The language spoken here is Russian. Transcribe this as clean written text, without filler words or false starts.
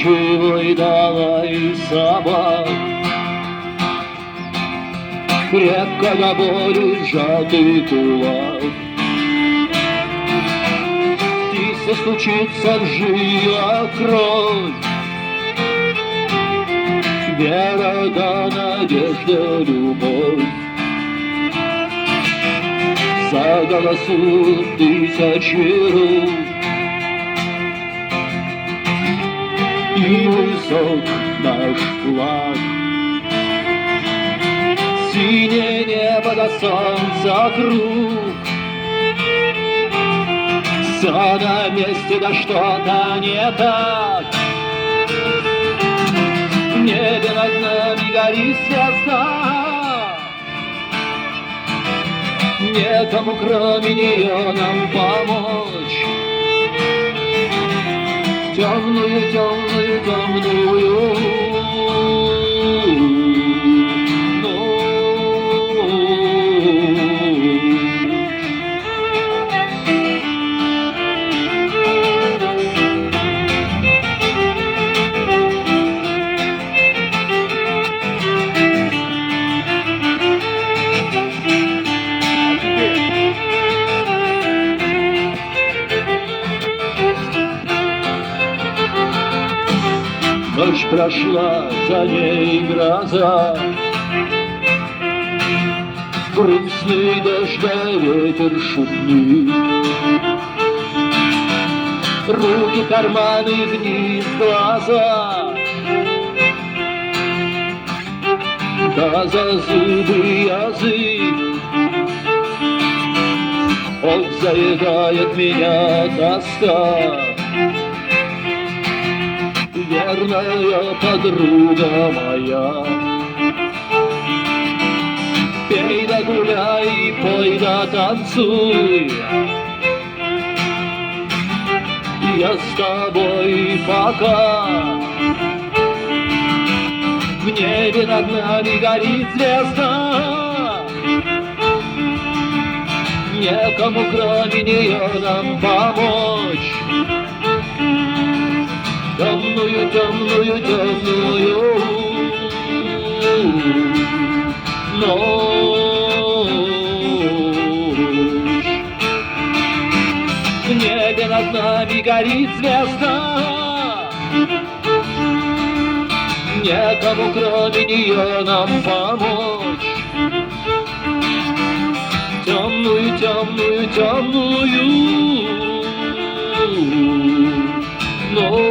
Устойчивый давай собак, крепко на волю сжатый кулак. Тихо стучится в жилах кровь, вера да надежда, любовь. Заголосуют тысячи рук, и высок наш флаг. Синее небо до солнца круг, все на месте, да что-то не так. В небе над нами горит звезда, некому кроме нее нам помочь. Темную, темную, темную ночь прошла, за ней гроза, грустный дождя ветер шумит. Руки, карманы, вниз глаза, да за зубы язык. Ох, заедает меня тоска, верная подруга моя. Пей да гуляй, пой да танцуй, я с тобой пока. В небе над нами горит звезда, некому кроме нее нам помочь. Темную, темную, темную ночь. В небе над нами горит звезда, некому кроме нее нам помочь. Темную, темную, темную ночь.